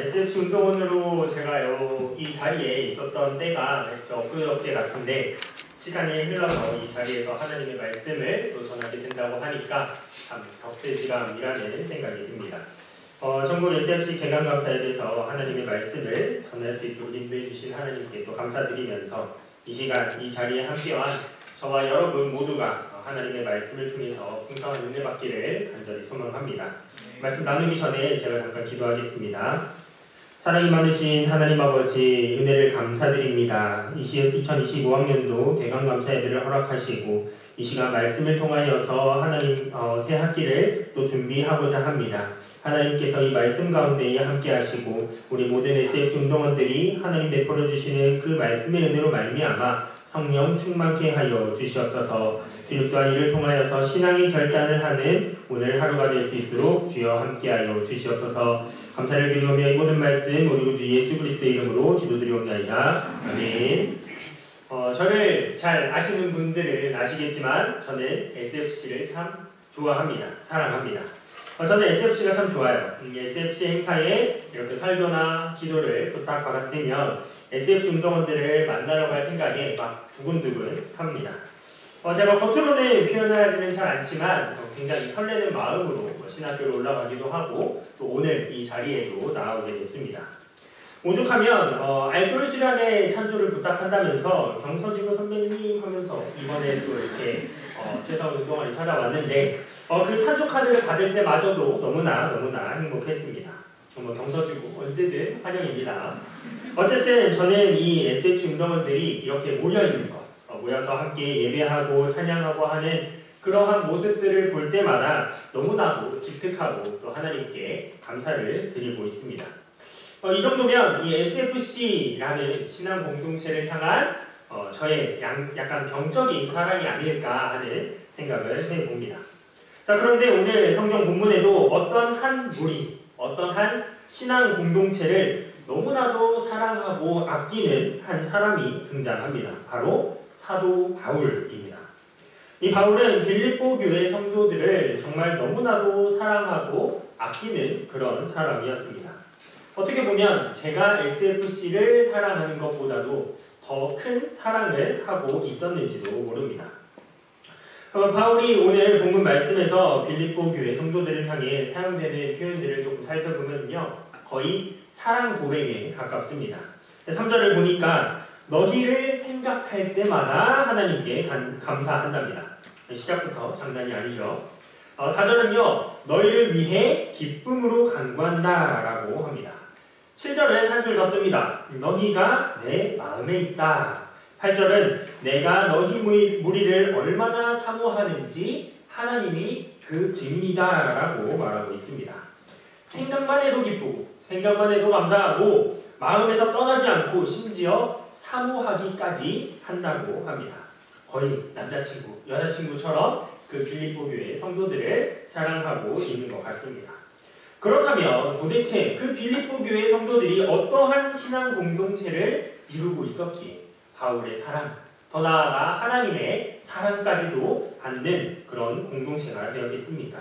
SFC 운동원으로 제가 이 자리에 있었던 때가 엊그저께 같은데 시간이 흘러서 이 자리에서 하나님의 말씀을 또 전하게 된다고 하니까 참 격세지감이라는 생각이 듭니다. 전국 SFC 개강감사에서 하나님의 말씀을 전할 수 있도록 인도해 주신 하나님께 또 감사드리면서 이 시간 이 자리에 함께한 저와 여러분 모두가 하나님의 말씀을 통해서 풍성한 은혜 받기를 간절히 소망합니다. 말씀 나누기 전에 제가 잠깐 기도하겠습니다. 사랑이 많으신 하나님 아버지, 은혜를 감사드립니다. 2025학년도 개강감사 예배를 허락하시고 이 시간 말씀을 통하여서 하나님 새 학기를 또 준비하고자 합니다. 하나님께서 이 말씀 가운데에 함께 하시고 우리 모든 SFC 운동원들이 하나님 베풀어 주시는 그 말씀의 은혜로 말미암아 성령 충만케 하여 주시옵소서. 주님 또한 이를 통하여서 신앙의 결단을 하는 오늘 하루가 될 수 있도록 주여 함께하여 주시옵소서. 감사를 드리오며 이 모든 말씀 우리 주 예수 그리스도의 이름으로 기도드리옵나이다. 아멘. 저를 잘 아시는 분들은 아시겠지만 저는 SFC를 참 좋아합니다. 사랑합니다. 저는 SFC가 참 좋아요. SFC 행사에 이렇게 설교나 기도를 부탁받으면 SFC 운동원들을 만나러 갈 생각에 막 두근두근 합니다. 제가 겉으로는 표현을 하지는 잘 않지만 굉장히 설레는 마음으로 신학교로 올라가기도 하고 또 오늘 이 자리에도 나오게 됐습니다. 오죽하면 알뜰 수련회 찬조를 부탁한다면서 경서지구 선배님 하면서 이번에 또 이렇게 최선 운동원이 찾아왔는데 그 찬조 카드를 받을 때마저도 너무나 행복했습니다. 경서지구 언제든 환영입니다. 어쨌든 저는 이 SFC 운동원들이 이렇게 모여있는 것, 모여서 함께 예배하고 찬양하고 하는 그러한 모습들을 볼 때마다 너무나도 기특하고 또 하나님께 감사를 드리고 있습니다. 이 정도면 이 SFC라는 신앙 공동체를 향한 저의 약간 병적인 사랑이 아닐까 하는 생각을 해봅니다. 자, 그런데 오늘 성경 본문에도 어떤 한 무리, 어떤 한 신앙 공동체를 너무나도 사랑하고 아끼는 한 사람이 등장합니다. 바로 사도 바울입니다. 이 바울은 빌립보 교회 성도들을 정말 너무나도 사랑하고 아끼는 그런 사람이었습니다. 어떻게 보면 제가 SFC를 사랑하는 것보다도 더 큰 사랑을 하고 있었는지도 모릅니다. 바울이 오늘 본문 말씀에서 빌립보 교회 성도들을 향해 사용되는 표현들을 조금 살펴보면요, 거의 사랑 고백에 가깝습니다. 3절을 보니까 너희를 생각할 때마다 하나님께 감사한답니다. 시작부터 장난이 아니죠. 4절은요, 너희를 위해 기쁨으로 간구한다 라고 합니다. 7절은 한술 더 뜹니다. 너희가 내 마음에 있다. 8절은 내가 너희 무리를 얼마나 사모하는지 하나님이 그 증인이다 라고 말하고 있습니다. 생각만 해도 기쁘고 생각만 해도 감사하고 마음에서 떠나지 않고 심지어 사모하기까지 한다고 합니다. 거의 남자친구, 여자친구처럼 그 빌립보 교회 성도들을 사랑하고 있는 것 같습니다. 그렇다면 도대체 그 빌립보 교회 성도들이 어떠한 신앙 공동체를 이루고 있었기에 바울의 사랑, 더 나아가 하나님의 사랑까지도 받는 그런 공동체가 되었겠습니까?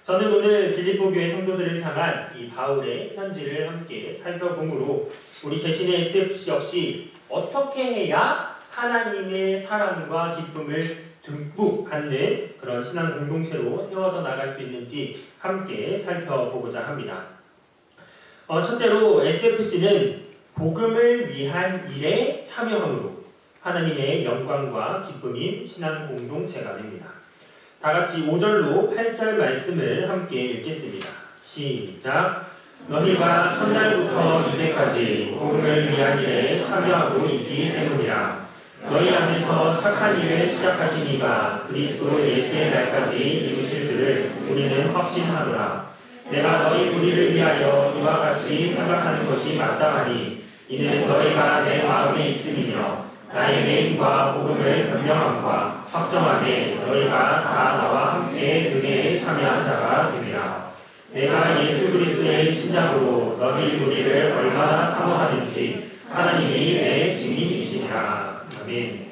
저는 오늘 빌립보 교회 성도들을 향한 이 바울의 편지를 함께 살펴보므로 우리 자신의 SFC 역시 어떻게 해야 하나님의 사랑과 기쁨을 듬뿍 받는 그런 신앙 공동체로 세워져 나갈 수 있는지 함께 살펴보고자 합니다. 첫째로 SFC는 복음을 위한 일에 참여함으로 하나님의 영광과 기쁨인 신앙 공동체가 됩니다. 다 같이 5절로 8절 말씀을 함께 읽겠습니다. 시작. 너희가 첫날부터 이제까지 복음을 위한 일에 참여하고 있기 때문이라. 너희 안에서 착한 일을 시작하신 이가 그리스도 예수의 날까지 이루실 줄을 우리는 확신하노라. 내가 너희 무리를 위하여 이와 같이 생각하는 것이 마땅하니 이는 너희가 내 마음에 있음이며 나의 메인과 복음을 변명함과 확정함에 너희가 다 나와 함께 은혜에 참여한 자가 되리라. 내가 예수 그리스도의 신장으로 너희 무리를 얼마나 사모하는지 하나님이 내 증인이시니라. 아멘.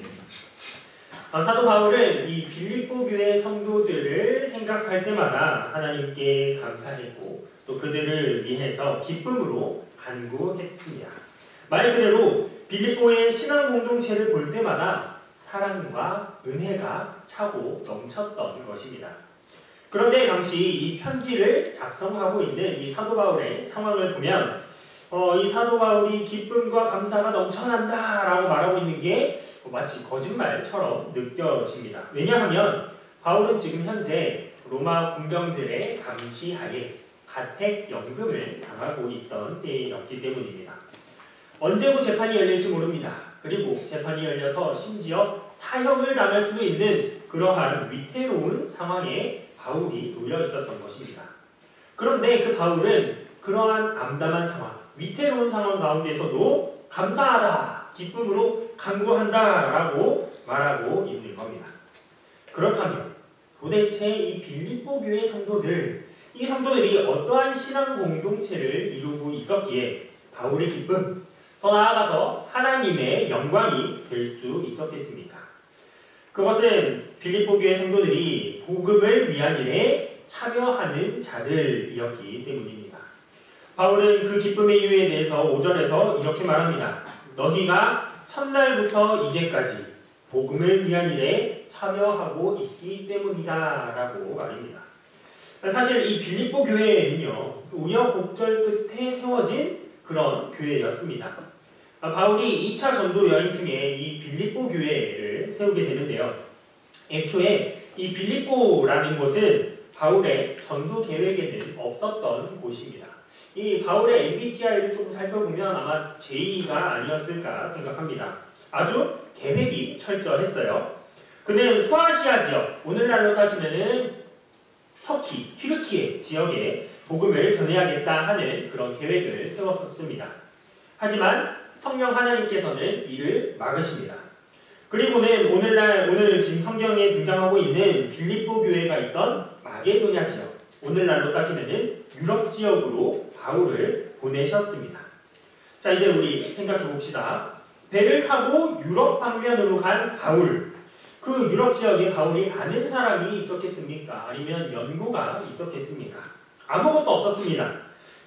사도 바울은 이 빌립보 교회 성도들을 생각할 때마다 하나님께 감사했고 또 그들을 위해서 기쁨으로 간구했습니다. 말 그대로 빌립보의 신앙 공동체를 볼 때마다 사랑과 은혜가 차고 넘쳤던 것입니다. 그런데 당시 이 편지를 작성하고 있는 이 사도 바울의 상황을 보면 이 사도 바울이 기쁨과 감사가 넘쳐난다라고 말하고 있는 게 마치 거짓말처럼 느껴집니다. 왜냐하면 바울은 지금 현재 로마 군병들의 감시하에 가택연금을 당하고 있던 때였기 때문입니다. 언제고 재판이 열릴지 모릅니다. 그리고 재판이 열려서 심지어 사형을 당할 수도 있는 그러한 위태로운 상황에 바울이 놓여 있었던 것입니다. 그런데 그 바울은 그러한 암담한 상황, 위태로운 상황 가운데서도 감사하다, 기쁨으로 간구한다라고 말하고 있는 겁니다. 그렇다면 도대체 이 빌립보 교회 성도들, 이 성도들이 어떠한 신앙 공동체를 이루고 있었기에 바울의 기쁨, 더 나아가서 하나님의 영광이 될 수 있었겠습니까? 그것은 빌립보 교회 성도들이 복음을 위한 일에 참여하는 자들이었기 때문입니다. 바울은 그 기쁨의 이유에 대해서 5절에서 이렇게 말합니다. 너희가 첫날부터 이제까지 복음을 위한 일에 참여하고 있기 때문이다 라고 말입니다. 사실 이 빌립보 교회는요, 우여곡절 끝에 세워진 그런 교회였습니다. 바울이 2차 전도 여행 중에 이 빌립보 교회를 세우게 되는데요. 애초에 이 빌립보라는 곳은 바울의 전도 계획에는 없었던 곳입니다. 이 바울의 MBTI를 조금 살펴보면 아마 J가 아니었을까 생각합니다. 아주 계획이 철저했어요. 그는 소아시아 지역, 오늘날로 따지면은 터키, 튀르키예 지역에 복음을 전해야겠다 하는 그런 계획을 세웠었습니다. 하지만 성령 하나님께서는 이를 막으십니다. 그리고는 오늘 지금 성경에 등장하고 있는 빌립보 교회가 있던 마게도냐 지역, 오늘날로 따지면은 유럽 지역으로 바울을 보내셨습니다. 자, 이제 우리 생각해 봅시다. 배를 타고 유럽 방면으로 간 바울, 그 유럽 지역에 바울이 아는 사람이 있었겠습니까? 아니면 연고가 있었겠습니까? 아무것도 없었습니다.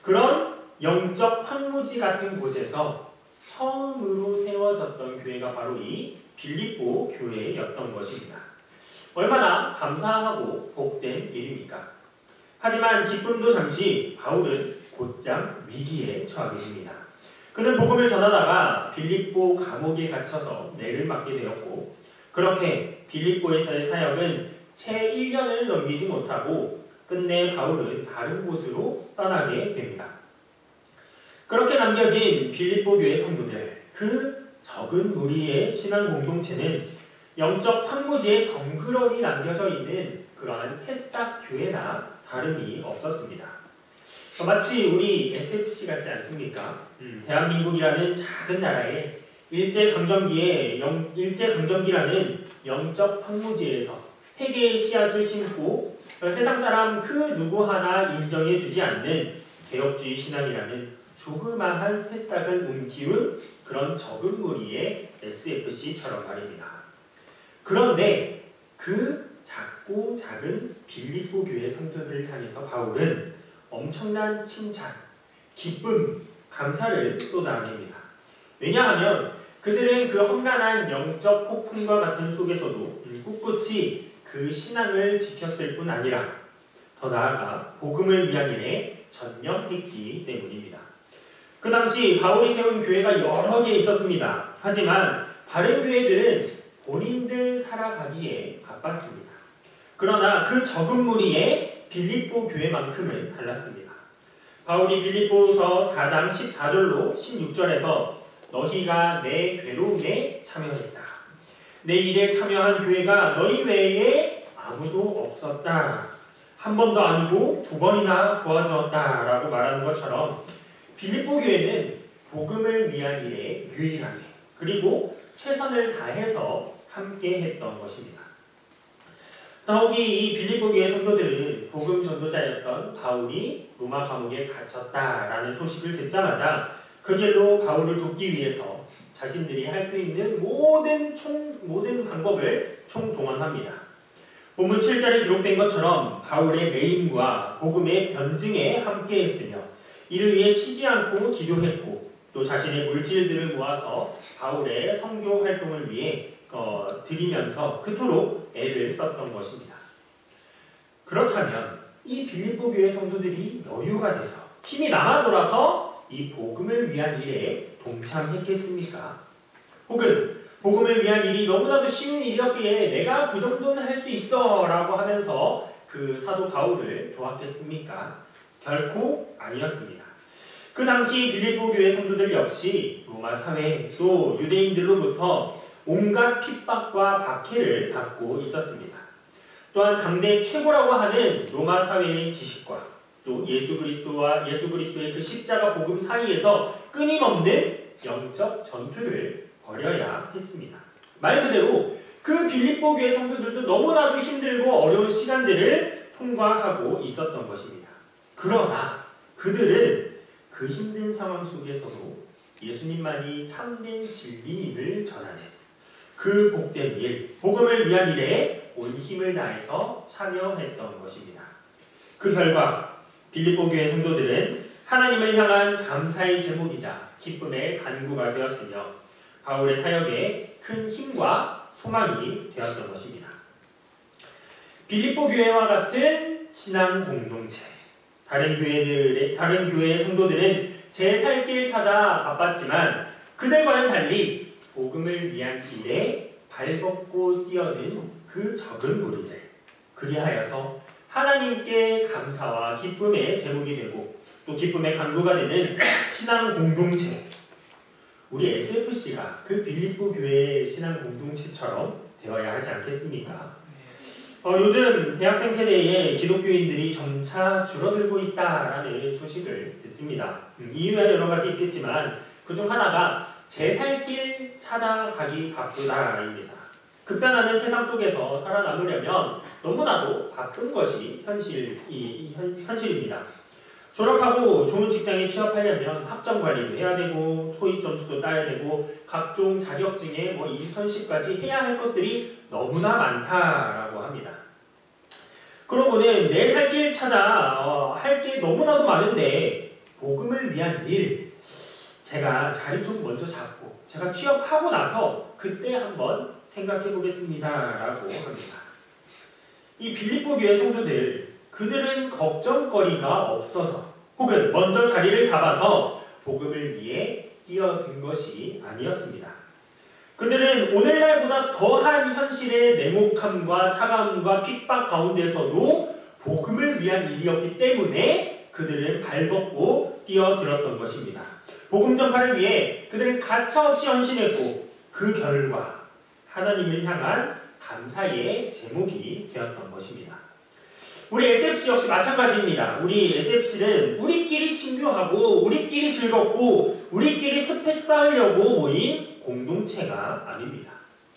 그런 영적 황무지 같은 곳에서 처음으로 세워졌던 교회가 바로 이 빌립보 교회였던 것입니다. 얼마나 감사하고 복된 일입니까? 하지만 기쁨도 잠시 바울은 곧장 위기에 처하게 됩니다. 그는 복음을 전하다가 빌립보 감옥에 갇혀서 매를 맞게 되었고, 그렇게 빌립보에서의 사역은 채 1년을 넘기지 못하고 끝내 바울은 다른 곳으로 떠나게 됩니다. 그렇게 남겨진 빌립보 교회 성도들, 그 적은 무리의 신앙 공동체는 영적 황무지에 덩그러니 남겨져 있는 그러한 새싹 교회나 다름이 없었습니다. 마치 우리 SFC 같지 않습니까? 대한민국이라는 작은 나라에 일제강점기라는 영적 황무지에서 회개의 씨앗을 심고 세상 사람 그 누구 하나 인정해주지 않는 개혁주의 신앙이라는 조그마한 새싹을 키운 그런 적은 무리의 SFC처럼 말입니다. 그런데 그 작고 작은 빌립보 교회 성도들을 향해서 바울은 엄청난 칭찬, 기쁨, 감사를 쏟아냅니다. 왜냐하면 그들은 그 험난한 영적 폭풍과 같은 속에서도 꿋꿋이 그 신앙을 지켰을 뿐 아니라 더 나아가 복음을 위한 일에 전념했기 때문입니다. 그 당시 바울이 세운 교회가 여러 개 있었습니다. 하지만 다른 교회들은 본인들 살아가기에 바빴습니다. 그러나 그 적은 무리의 빌립보 교회만큼은 달랐습니다. 바울이 빌립보서 4장 14절로 16절에서 너희가 내 괴로움에 참여했다. 내 일에 참여한 교회가 너희 외에 아무도 없었다. 한 번도 아니고 두 번이나 도와주었다 라고 말하는 것처럼 빌립보 교회는 복음을 위한 일에 유일하게 그리고 최선을 다해서 함께 했던 것입니다. 더욱이 이 빌립보 교회 성도들은 복음 전도자였던 바울이 로마 감옥에 갇혔다라는 소식을 듣자마자 그 길로 바울을 돕기 위해서 자신들이 할 수 있는 모든 방법을 총동원합니다. 본문 7절에 기록된 것처럼 바울의 매임과 복음의 변증에 함께했으며 이를 위해 쉬지 않고 기도했고 또 자신의 물질들을 모아서 바울의 선교 활동을 위해 드리면서 그토록 애를 썼던 것입니다. 그렇다면 이 빌립보 교회 성도들이 여유가 돼서 힘이 남아 돌아서 이 복음을 위한 일에 동참했겠습니까? 혹은 복음을 위한 일이 너무나도 쉬운 일이었기에 내가 그 정도는 할 수 있어 라고 하면서 그 사도 바울을 도왔겠습니까? 결코 아니었습니다. 그 당시 빌립보 교회 성도들 역시 로마 사회 또 유대인들로부터 온갖 핍박과 박해를 받고 있었습니다. 또한 당대 최고라고 하는 로마 사회의 지식과 또 예수 그리스도의 그 십자가 복음 사이에서 끊임없는 영적 전투를 벌여야 했습니다. 말 그대로 그 빌립보 교회 성도들도 너무나도 힘들고 어려운 시간들을 통과하고 있었던 것입니다. 그러나 그들은 그 힘든 상황 속에서도 예수님만이 참된 진리임을 전하는 그 복된 일, 복음을 위한 일에 온 힘을 다해서 참여했던 것입니다. 그 결과 빌립보 교회 성도들은 하나님을 향한 감사의 제목이자 기쁨의 간구가 되었으며 바울의 사역에 큰 힘과 소망이 되었던 것입니다. 빌립보 교회와 같은 신앙 공동체, 다른 교회의 성도들은 제 살 길 찾아 바빴지만 그들과는 달리 복음을 위한 일에 발벗고 뛰어든 그 적은 무리들, 그리하여서 하나님께 감사와 기쁨의 제목이 되고 또 기쁨의 간구가 되는 신앙 공동체, 우리 SFC가 그 빌립보 교회의 신앙 공동체처럼 되어야 하지 않겠습니까? 요즘 대학생 세대의 기독교인들이 점차 줄어들고 있다라는 소식을 듣습니다. 이유야 여러 가지 있겠지만 그중 하나가 제 살 길 찾아가기 바쁘다입니다. 급변하는 세상 속에서 살아남으려면 너무나도 바쁜 것이 현실입니다. 졸업하고 좋은 직장에 취업하려면 학점 관리도 해야 되고 토익 점수도 따야 되고 각종 자격증에 인턴십까지 해야 할 것들이 너무나 많다라고 합니다. 그러고는 내 살 길 찾아 할 게 너무나도 많은데 복음을 위한 일, 제가 자리 좀 먼저 잡고 제가 취업하고 나서 그때 한번 생각해 보겠습니다 라고 합니다. 이 빌립보 교회 성도들, 그들은 걱정거리가 없어서 혹은 먼저 자리를 잡아서 복음을 위해 뛰어든 것이 아니었습니다. 그들은 오늘날보다 더한 현실의 냉혹함과 차가움과 핍박 가운데서도 복음을 위한 일이었기 때문에 그들은 발벗고 뛰어들었던 것입니다. 복음 전파를 위해 그들은 가차없이 헌신했고 그 결과 하나님을 향한 감사의 제목이 되었던 것입니다. 우리 SFC 역시 마찬가지입니다. 우리 SFC는 우리끼리 친교하고 우리끼리 즐겁고 우리끼리 스펙 쌓으려고 모인 공동체가 아닙니다.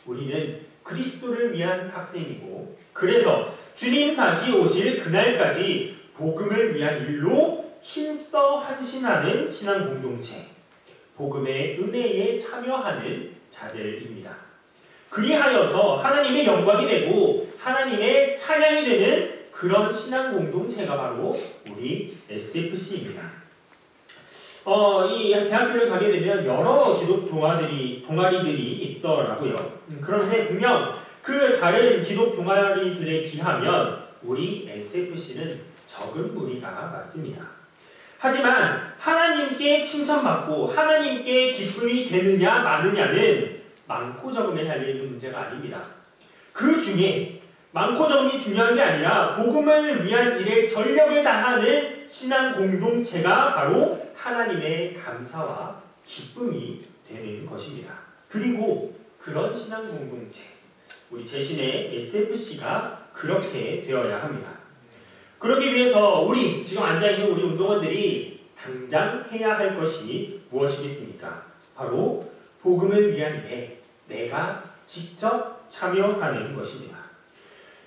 우리는 그리스도를 위한 학생이고 그래서 주님 다시 오실 그날까지 복음을 위한 일로 힘써 헌신하는 신앙 공동체, 복음의 은혜에 참여하는 자들입니다. 그리하여서 하나님의 영광이 되고 하나님의 찬양이 되는 그런 신앙 공동체가 바로 우리 SFC입니다. 이 대학교를 가게 되면 여러 기독 동아리들이 있더라고요. 그런데 분명 그 다른 기독 동아리들에 비하면 우리 SFC는 적은 무리가 맞습니다. 하지만 하나님께 칭찬받고 하나님께 기쁨이 되느냐 마느냐는 많고 적음에 달려있는 문제가 아닙니다. 그 중에 많고 적음이 중요한 게 아니라 복음을 위한 일에 전력을 다하는 신앙 공동체가 바로 하나님의 감사와 기쁨이 되는 것입니다. 그리고 그런 신앙 공동체, 우리 제신의 SFC가 그렇게 되어야 합니다. 그러기 위해서 우리 지금 앉아있는 우리 운동원들이 당장 해야 할 것이 무엇이겠습니까? 바로 복음을 위한 일에 내가 직접 참여하는 것입니다.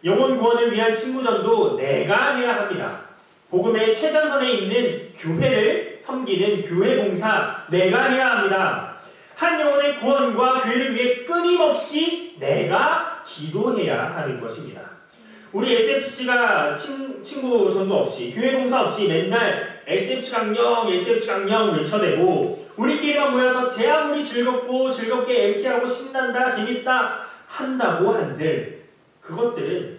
영혼 구원을 위한 친구전도 내가 해야 합니다. 복음의 최전선에 있는 교회를 섬기는 교회 봉사 내가 해야 합니다. 한 영혼의 구원과 교회를 위해 끊임없이 내가 기도해야 하는 것입니다. 우리 SFC가 친구 전도 없이 교회 봉사 없이 맨날 SFC 강령 외쳐대고 우리끼리만 모여서 제 아무리 즐겁게 MT하고 신난다 재밌다 한다고 한들 그것들은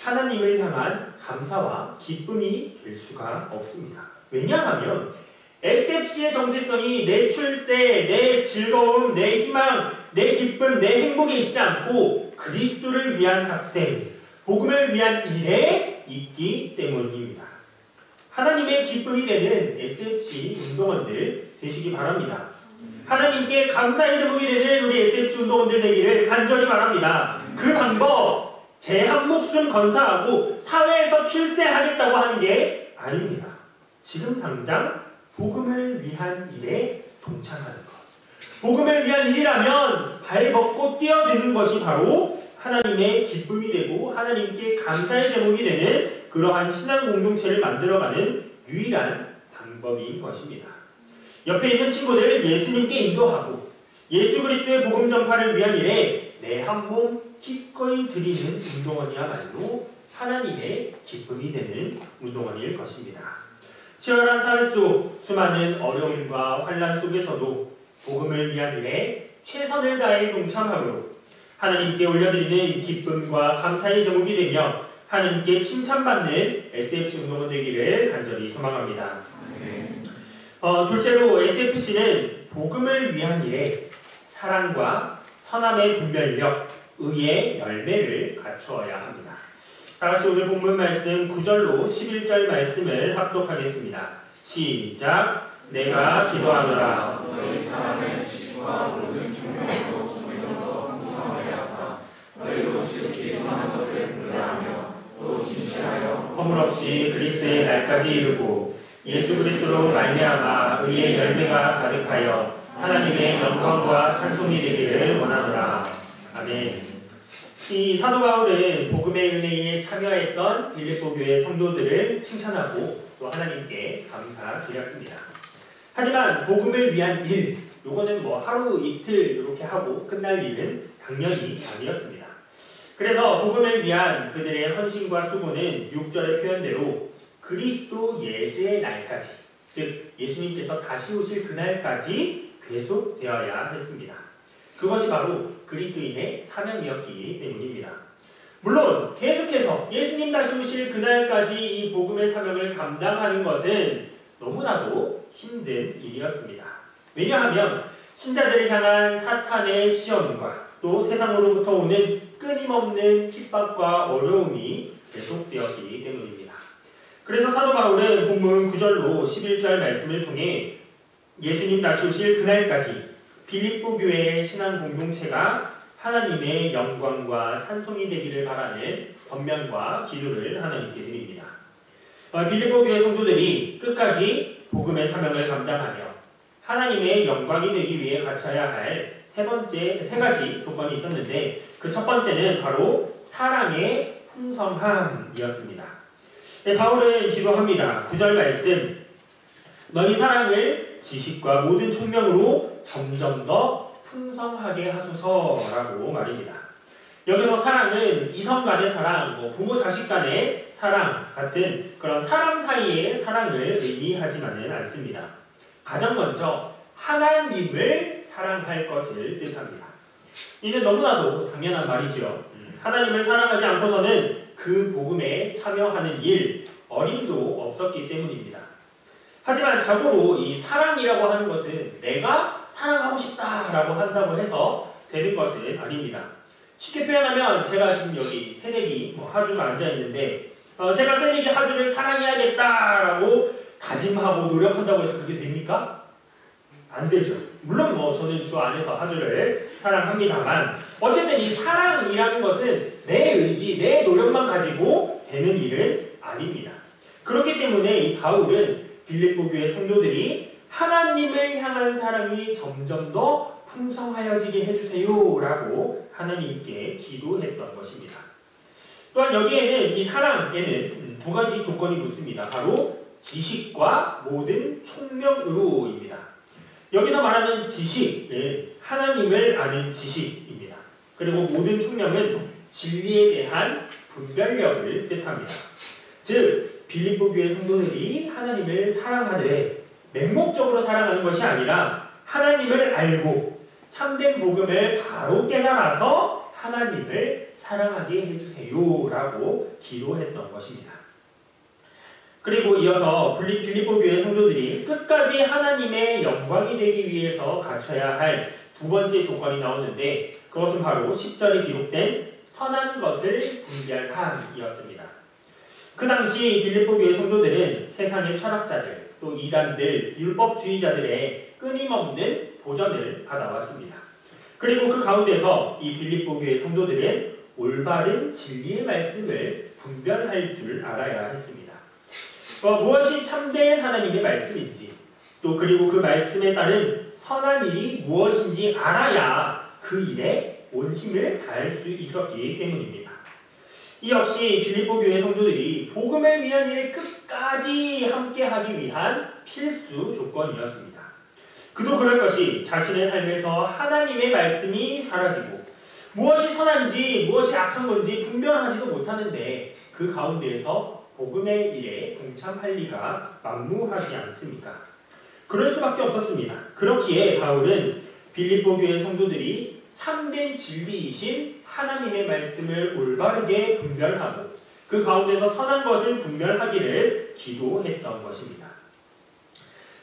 하나님을 향한 감사와 기쁨이 될 수가 없습니다. 왜냐하면 SFC의 정체성이 내 출세, 내 즐거움, 내 희망, 내 기쁨, 내 행복에 있지 않고 그리스도를 위한 학생, 복음을 위한 일에 있기 때문입니다. 하나님의 기쁨이 되는 SFC 운동원들 되시기 바랍니다. 하나님께 감사의 제목이 되는 우리 SFC 운동원들 되기를 간절히 바랍니다. 그 방법, 제 한 목숨 건사하고 사회에서 출세하겠다고 하는 게 아닙니다. 지금 당장 복음을 위한 일에 동참하는 것. 복음을 위한 일이라면 발 벗고 뛰어드는 것이 바로 하나님의 기쁨이 되고 하나님께 감사의 제목이 되는 그러한 신앙 공동체를 만들어가는 유일한 방법인 것입니다. 옆에 있는 친구들을 예수님께 인도하고 예수 그리스도의 복음 전파를 위한 일에 내 한 몸 기꺼이 드리는 운동원이야말로 하나님의 기쁨이 되는 운동원일 것입니다. 치열한 사회 속 수많은 어려움과 환난 속에서도 복음을 위한 일에 최선을 다해 동참함으로 하나님께 올려드리는 기쁨과 감사의 제목이 되며 하나님께 칭찬받는 SFC 운동원 되기를 간절히 소망합니다. 둘째로 SFC는 복음을 위한 일에 사랑과 선함의 분별력, 의의 열매를 갖추어야 합니다. 다같이 오늘 본문 말씀 9절로 11절 말씀을 합독하겠습니다. 시작! 내가 기도하노라. 너희 사랑의 지식과 모든 중명으로 점점 풍성하게 하사 너희로 지극히 선한 것을 분별하며 또 진실하여 허물없이 그리스도의 날까지 이르고 예수 그리스도로 말미암아 의의 열매가 가득하여 하나님의 영광과 찬송이 되기를 원하노라. 아멘. 이 사도 바울은 복음의 은혜에 참여했던 빌립보 교회 성도들을 칭찬하고 또 하나님께 감사드렸습니다. 하지만 복음을 위한 일, 요거는 하루 이틀 이렇게 하고 끝날 일은 당연히 아니었습니다. 그래서 복음을 위한 그들의 헌신과 수고는 6절의 표현대로 그리스도 예수의 날까지, 즉 예수님께서 다시 오실 그날까지 계속되어야 했습니다. 그것이 바로 그리스도인의 사명이었기 때문입니다. 물론 계속해서 예수님 다시 오실 그날까지 이 복음의 사명을 감당하는 것은 너무나도 힘든 일이었습니다. 왜냐하면 신자들을 향한 사탄의 시험과 또 세상으로부터 오는 끊임없는 핍박과 어려움이 계속되었기 때문입니다. 그래서 사도 바울은 본문 9절로 11절 말씀을 통해 예수님 다시 오실 그날까지 빌립보 교회의 신앙 공동체가 하나님의 영광과 찬송이 되기를 바라는 권면과 기도를 하나님께 드립니다. 빌립보 교회 성도들이 끝까지 복음의 사명을 감당하며 하나님의 영광이 되기 위해 갖춰야 할 세 가지 조건이 있었는데 그 첫 번째는 바로 사랑의 풍성함이었습니다. 바울은 기도합니다. 9절 말씀 너희 사랑을 지식과 모든 총명으로 점점 더 풍성하게 하소서라고 말입니다. 여기서 사랑은 이성 간의 사랑, 부모 자식 간의 사랑 같은 그런 사람 사이의 사랑을 의미하지만은 않습니다. 가장 먼저 하나님을 사랑할 것을 뜻합니다. 이는 너무나도 당연한 말이죠. 하나님을 사랑하지 않고서는 그 복음에 참여하는 일, 어림도 없었기 때문입니다. 하지만 자고로 이 사랑이라고 하는 것은 내가 사랑하고 싶다라고 한다고 해서 되는 것은 아닙니다. 쉽게 표현하면 제가 지금 여기 새내기 하주가 앉아있는데 제가 새내기 하주를 사랑해야겠다라고 다짐하고 노력한다고 해서 그게 됩니까? 안 되죠. 물론 저는 주 안에서 하주를 사랑합니다만 어쨌든 이 사랑이라는 것은 내 의지, 내 노력만 가지고 되는 일은 아닙니다. 그렇기 때문에 이 바울은 빌립보 교회 성도들이 하나님을 향한 사랑이 점점 더 풍성하여지게 해주세요 라고 하나님께 기도했던 것입니다. 또한 여기에는 이 사랑에는 두 가지 조건이 붙습니다. 바로 지식과 모든 총명으로입니다. 여기서 말하는 지식은 하나님을 아는 지식입니다. 그리고 모든 총명은 진리에 대한 분별력을 뜻합니다. 즉 빌립보 교회 성도들이 하나님을 사랑하되 맹목적으로 사랑하는 것이 아니라 하나님을 알고 참된 복음을 바로 깨달아서 하나님을 사랑하게 해주세요 라고 기도했던 것입니다. 그리고 이어서 빌립보 교회 성도들이 끝까지 하나님의 영광이 되기 위해서 갖춰야 할 두 번째 조건이 나오는데 그것은 바로 10절에 기록된 선한 것을 분별함이었습니다. 그 당시 빌립보 교회 성도들은 세상의 철학자들, 또 이단들, 율법주의자들의 끊임없는 도전을 받아왔습니다. 그리고 그 가운데서 이 빌립보 교회 성도들은 올바른 진리의 말씀을 분별할 줄 알아야 했습니다. 무엇이 참된 하나님의 말씀인지, 또 그리고 그 말씀에 따른 선한 일이 무엇인지 알아야 그 일에 온 힘을 다할 수 있었기 때문입니다. 이 역시 빌립보 교회 성도들이 복음을 위한 일에 끝까지 함께하기 위한 필수 조건이었습니다. 그도 그럴 것이 자신의 삶에서 하나님의 말씀이 사라지고 무엇이 선한지 무엇이 악한 건지 분별하지도 못하는데 그 가운데에서 복음의 일에 동참할 리가 만무하지 않습니까? 그럴 수밖에 없었습니다. 그렇기에 바울은 빌립보 교회 성도들이 참된 진리이신 하나님의 말씀을 올바르게 분별하고 그 가운데서 선한 것을 분별하기를 기도했던 것입니다.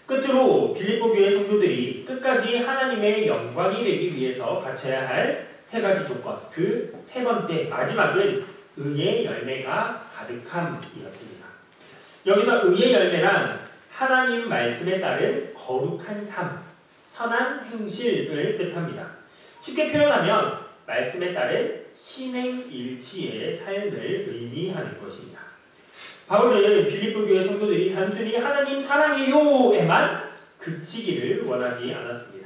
끝으로 빌립보 교회 성도들이 끝까지 하나님의 영광이 되기 위해서 갖춰야 할 세 가지 조건, 그 세 번째 마지막은 의의 열매가 가득함이었습니다. 여기서 의의 열매란 하나님 말씀에 따른 거룩한 삶, 선한 행실을 뜻합니다. 쉽게 표현하면 말씀에 따른 신행일치의 삶을 의미하는 것입니다. 바울은 빌립보 교회 성도들이 단순히 하나님 사랑해요에만 그치기를 원하지 않았습니다.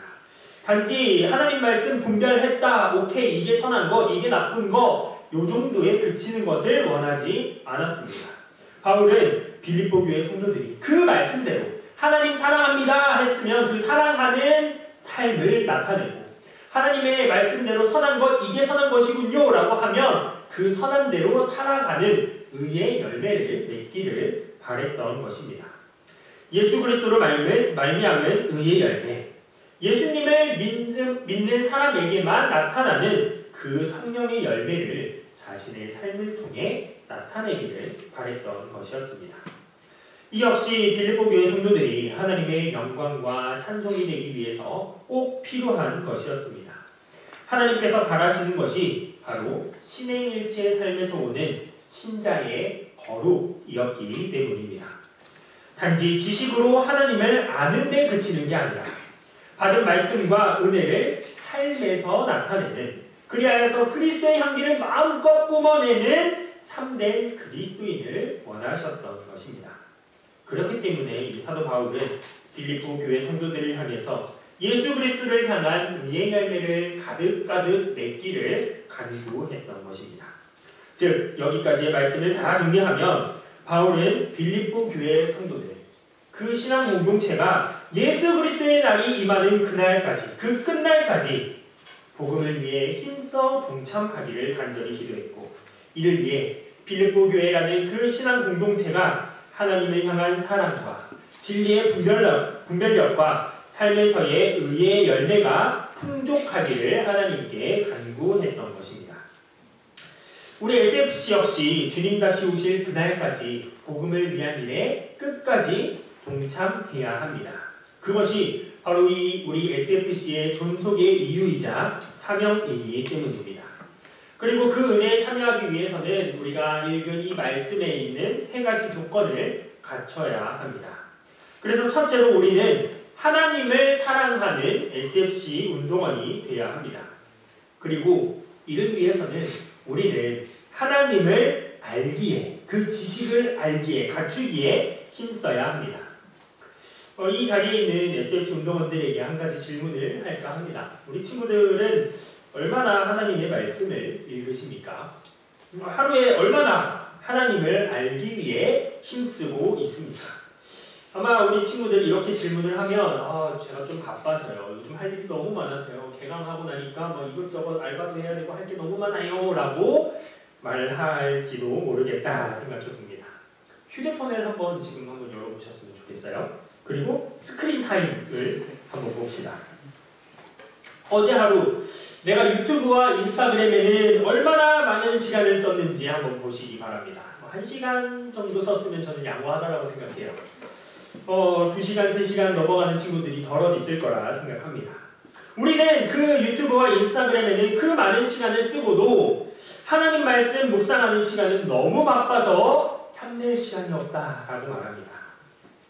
단지 하나님 말씀 분별했다, 오케이, 이게 선한 거, 이게 나쁜 거, 요 정도에 그치는 것을 원하지 않았습니다. 바울은 빌립보 교회 성도들이 그 말씀대로 하나님 사랑합니다 했으면 그 사랑하는 삶을 나타내고 하나님의 말씀대로 선한 것, 이게 선한 것이군요 라고 하면 그 선한 대로 살아가는 의의 열매를 맺기를 바랬던 것입니다. 예수 그리스도로 말미암은 의의 열매, 예수님을 믿는 사람에게만 나타나는 그 성령의 열매를 자신의 삶을 통해 나타내기를 바랬던 것이었습니다. 이 역시 빌립보 교회 성도들이 하나님의 영광과 찬송이 되기 위해서 꼭 필요한 것이었습니다. 하나님께서 바라시는 것이 바로 신행일치의 삶에서 오는 신자의 거룩이었기 때문입니다. 단지 지식으로 하나님을 아는 데 그치는 게 아니라 받은 말씀과 은혜를 삶에서 나타내는, 그리하여서 그리스도의 향기를 마음껏 뿜어내는 참된 그리스도인을 원하셨던 것입니다. 그렇기 때문에 이 사도 바울은 빌립보 교회 성도들을 향해서 예수 그리스도를 향한 의의 열매를 가득가득 맺기를 간구했던 것입니다. 즉 여기까지의 말씀을 다 정리하면 바울은 빌립보 교회 성도들, 그 신앙 공동체가 예수 그리스도의 날이 임하는 그날까지, 그 끝날까지 복음을 위해 힘써 동참하기를 간절히 기도했고, 이를 위해 빌립보 교회라는 그 신앙 공동체가 하나님을 향한 사랑과 진리의 분별력과 삶에서의 의의 열매가 풍족하기를 하나님께 간구했던 것입니다. 우리 SFC 역시 주님 다시 오실 그날까지 복음을 위한 일에 끝까지 동참해야 합니다. 그것이 바로 우리 SFC의 존속의 이유이자 사명이기 때문입니다. 그리고 그 은혜에 참여하기 위해서는 우리가 읽은 이 말씀에 있는 세 가지 조건을 갖춰야 합니다. 그래서 첫째로 우리는 하나님을 사랑하는 SFC 운동원이 되어야 합니다. 그리고 이를 위해서는 우리는 하나님을 알기에, 그 지식을 알기에, 갖추기에 힘써야 합니다. 이 자리에 있는 SFC 운동원들에게 한 가지 질문을 할까 합니다. 우리 친구들은 얼마나 하나님의 말씀을 읽으십니까? 하루에 얼마나 하나님을 알기 위해 힘쓰고 있습니까? 아마 우리 친구들 이렇게 질문을 하면 제가 좀 바빠서요. 요즘 할 일이 너무 많아서요. 개강하고 나니까 이것저것 알바도 해야 되고 할 게 너무 많아요. 라고 말할지도 모르겠다 생각해 봅니다. 휴대폰을 지금 한번 열어보셨으면 좋겠어요. 그리고 스크린 타임을 한번 봅시다. 어제 하루 내가 유튜브와 인스타그램에는 얼마나 많은 시간을 썼는지 한번 보시기 바랍니다. 1시간 정도 썼으면 저는 양호하다고 생각해요. 2시간, 3시간 넘어가는 친구들이 덜어 있을 거라 생각합니다. 우리는 그 유튜브와 인스타그램에는 그 많은 시간을 쓰고도 하나님 말씀 묵상하는 시간은 너무 바빠서 참낼 시간이 없다라고 말합니다.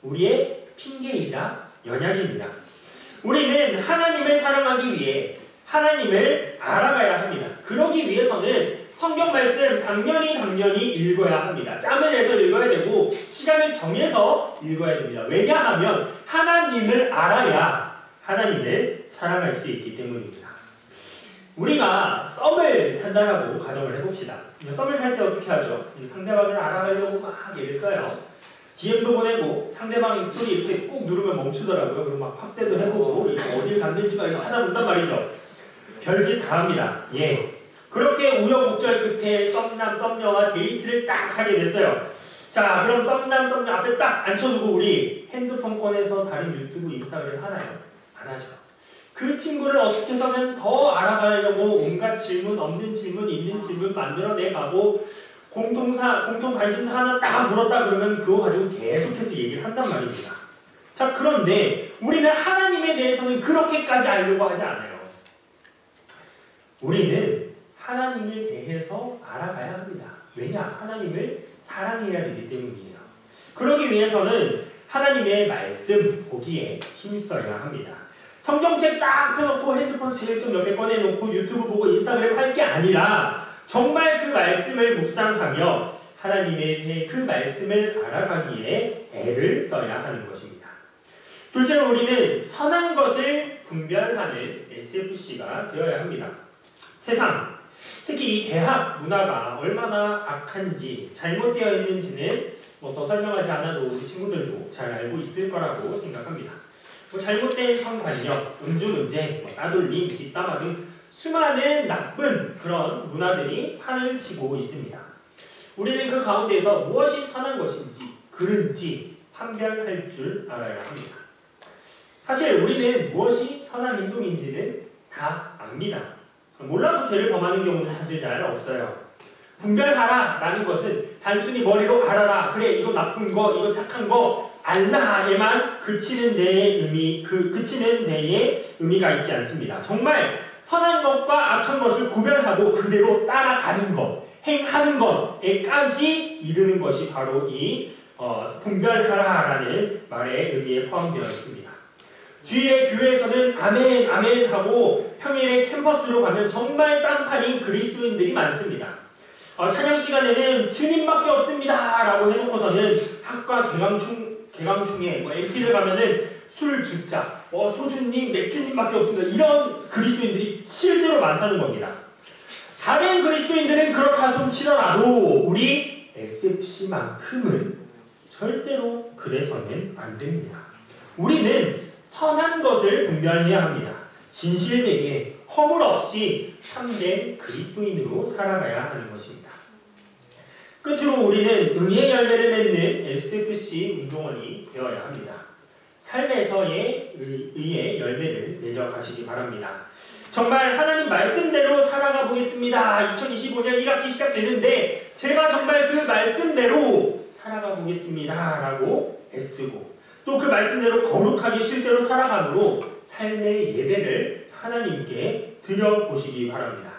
우리의 핑계이자 연약입니다. 우리는 하나님을 사랑하기 위해 하나님을 알아가야 합니다. 그러기 위해서는 성경 말씀 당연히 읽어야 합니다. 짬을 내서 읽어야 되고 시간을 정해서 읽어야 됩니다. 왜냐하면 하나님을 알아야 하나님을 사랑할 수 있기 때문입니다. 우리가 썸을 탄다라고 가정을 해봅시다. 썸을 탈 때 어떻게 하죠? 상대방을 알아가려고 막 애를 써요. DM도 보내고 상대방 스토리 이렇게 꾹 누르면 멈추더라고요. 그리고 막 확대도 해보고 어딜 갔는지 막 찾아본단 말이죠. 별짓 다 합니다. 예. 그렇게 우여곡절 끝에 썸남 썸녀와 데이트를 딱 하게 됐어요. 자, 그럼 썸남 썸녀 앞에 딱 앉혀두고 우리 핸드폰 꺼내서 다른 유튜브 인스타그램 하나요? 안 하죠. 그 친구를 어떻게 해서는 더 알아가려고 온갖 질문, 없는 질문, 있는 질문 만들어내가고 공통 관심사 하나 딱 물었다 그러면 그거 가지고 계속해서 얘기를 한단 말입니다. 자, 그런데 우리는 하나님에 대해서는 그렇게까지 알려고 하지 않아요. 우리는 하나님에 대해서 알아가야 합니다. 왜냐? 하나님을 사랑해야 되기 때문이에요. 그러기 위해서는 하나님의 말씀 보기에 힘써야 합니다. 성경책 딱 펴놓고 핸드폰 슬쩍 옆에 꺼내놓고 유튜브 보고 인스타그램 할 게 아니라 정말 그 말씀을 묵상하며 하나님에 대해 그 말씀을 알아가기에 애를 써야 하는 것입니다. 둘째로 우리는 선한 것을 분별하는 SFC가 되어야 합니다. 세상, 특히 이 대학 문화가 얼마나 악한지 잘못되어 있는지는 더 설명하지 않아도 우리 친구들도 잘 알고 있을 거라고 생각합니다. 잘못된 성관념, 음주문제, 따돌림, 뒷담화 등 수많은 나쁜 그런 문화들이 판을 치고 있습니다. 우리는 그 가운데서 무엇이 선한 것인지 그른지 판별할 줄 알아야 합니다. 사실 우리는 무엇이 선한 행동인지는 다 압니다. 몰라서 죄를 범하는 경우는 사실 잘 없어요. 분별하라 라는 것은 단순히 머리로 알아라, 그래 이거 나쁜 거, 이거 착한 거 알라에만 그치는 데의 의미가 있지 않습니다. 정말 선한 것과 악한 것을 구별하고 그대로 따라가는 것, 행하는 것에까지 이르는 것이 바로 이 분별하라라는 말의 의미에 포함되어 있습니다. 주일에 교회에서는 아멘 아멘 하고 평일에 캠퍼스로 가면 정말 딴판인 그리스도인들이 많습니다. 찬양 시간에는 주님밖에 없습니다 라고 해놓고서는 학과 개강충에 MT를 가면은 술 주자, 소주님, 맥주님밖에 없습니다. 이런 그리스도인들이 실제로 많다는 겁니다. 다른 그리스도인들은 그렇다 손 치더라도 우리 SFC만큼은 절대로 그래서는 안 됩니다. 우리는 선한 것을 분별해야 합니다. 진실되게 허물 없이 참된 그리스도인으로 살아가야 하는 것입니다. 끝으로 우리는 의의 열매를 맺는 SFC 운동원이 되어야 합니다. 삶에서의 의의 열매를 맺어가시기 바랍니다. 정말 하나님 말씀대로 살아가 보겠습니다. 2025년 1학기 시작되는데 제가 정말 그 말씀대로 살아가 보겠습니다 라고 애쓰고 또 그 말씀대로 거룩하게 실제로 살아감으로 삶의 예배를 하나님께 드려보시기 바랍니다.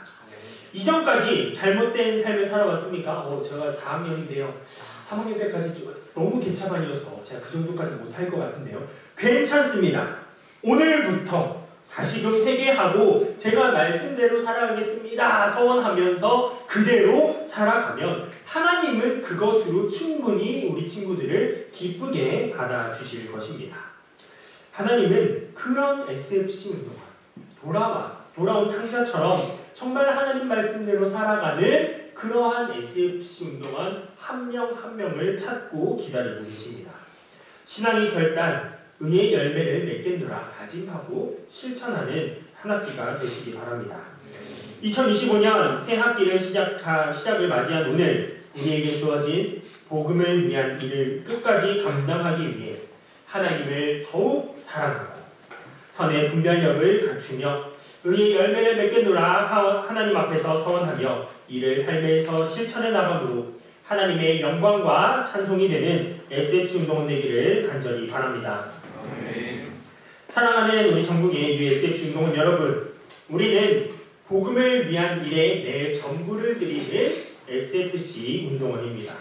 이전까지 잘못된 삶을 살아왔습니까? 제가 4학년인데요. 3학년 때까지 너무 개차반이어서 제가 그 정도까지 못할 것 같은데요. 괜찮습니다. 오늘부터 다시금 회개하고 제가 말씀대로 살아가겠습니다. 서원하면서 그대로 살아가면 하나님은 그것으로 충분히 우리 친구들을 기쁘게 받아주실 것입니다. 하나님은 그런 SFC 운동화, 돌아온 탕자처럼 정말 하나님 말씀대로 살아가는 그러한 SFC 운동원 한 명 한 명을 찾고 기다리고 계십니다. 신앙의 결단, 의의 열매를 맺겠노라 다짐하고 실천하는 한 학기가 되시기 바랍니다. 2025년 새 학기를 시작을 맞이한 오늘 우리에게 주어진 복음을 위한 일을 끝까지 감당하기 위해 하나님을 더욱 사랑하고 선의 분별력을 갖추며 의의 열매를 맺겠노라 하나님 앞에서 서원하며 이를 삶에서 실천해 나감으로 하나님의 영광과 찬송이 되는 SFC 운동원 되기를 간절히 바랍니다. 사랑하는 우리 전국의 USFC 운동원 여러분, 우리는 복음을 위한 일에 내 전부를 드리는 SFC 운동원입니다.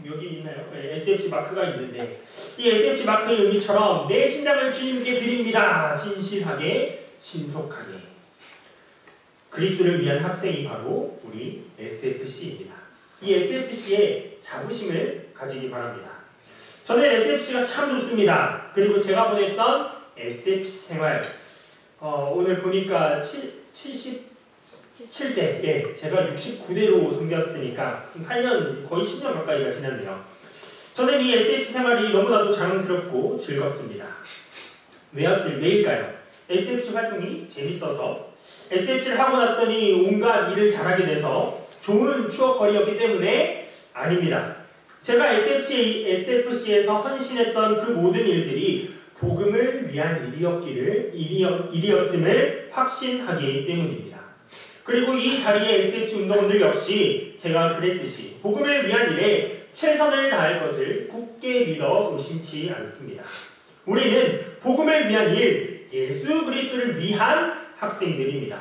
여기 있나요? 네, SFC 마크가 있는데 이 SFC 마크의 의미처럼 내 신장을 주님께 드립니다. 진실하게, 신속하게. 그리스도를 위한 학생이 바로 우리 SFC입니다. 이 SFC에 자부심을 가지기 바랍니다. 저는 SFC가 참 좋습니다. 그리고 제가 보냈던 SFC 생활 오늘 보니까 77대, 예, 제가 69대로 섬겼으니까 8년, 거의 10년 가까이가 지났네요. 저는 이 SFC 생활이 너무나도 자랑스럽고 즐겁습니다. 왜일까요? SFC 활동이 재밌어서, SFC를 하고 났더니 온갖 일을 잘하게 돼서 좋은 추억거리였기 때문에 아닙니다. 제가 SFC에서 헌신했던 그 모든 일들이 복음을 위한 일이었음을 확신하기 때문입니다. 그리고 이 자리의 SFC 운동원들 역시 제가 그랬듯이 복음을 위한 일에 최선을 다할 것을 굳게 믿어 의심치 않습니다. 우리는 복음을 위한 일, 예수 그리스도를 위한 학생들입니다.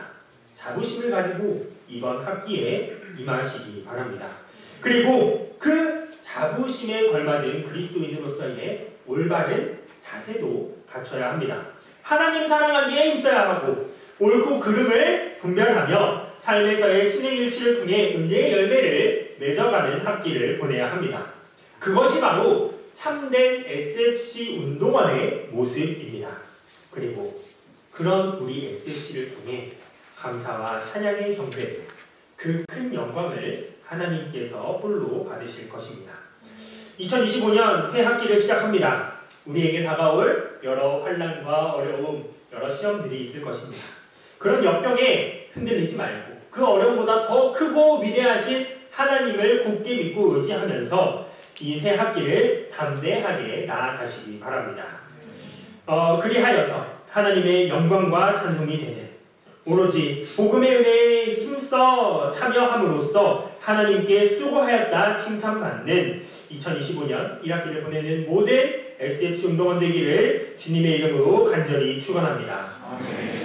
자부심을 가지고 이번 학기에 임하시기 바랍니다. 그리고 그 자부심에 걸맞은 그리스도인으로서의 올바른 자세도 갖춰야 합니다. 하나님 사랑하기에 힘써야 하고 옳고 그름을 분별하며 삶에서의 신행일치를 통해 의의 열매를 맺어가는 학기를 보내야 합니다. 그것이 바로 참된 SFC 운동원의 모습입니다. 그리고 그런 우리 SFC를 통해 감사와 찬양의 경배, 그 큰 영광을 하나님께서 홀로 받으실 것입니다. 2025년 새 학기를 시작합니다. 우리에게 다가올 여러 환난과 어려움, 여러 시험들이 있을 것입니다. 그런 역경에 흔들리지 말고 그 어려움보다 더 크고 위대하신 하나님을 굳게 믿고 의지하면서 이 새 학기를 담대하게 나아가시기 바랍니다. 그리하여서 하나님의 영광과 찬송이 되는 오로지 복음의 은혜에 힘써 참여함으로써 하나님께 수고하였다 칭찬받는 2025년 1학기를 보내는 모든 SFC 운동원 되기를 주님의 이름으로 간절히 축원합니다. 아멘.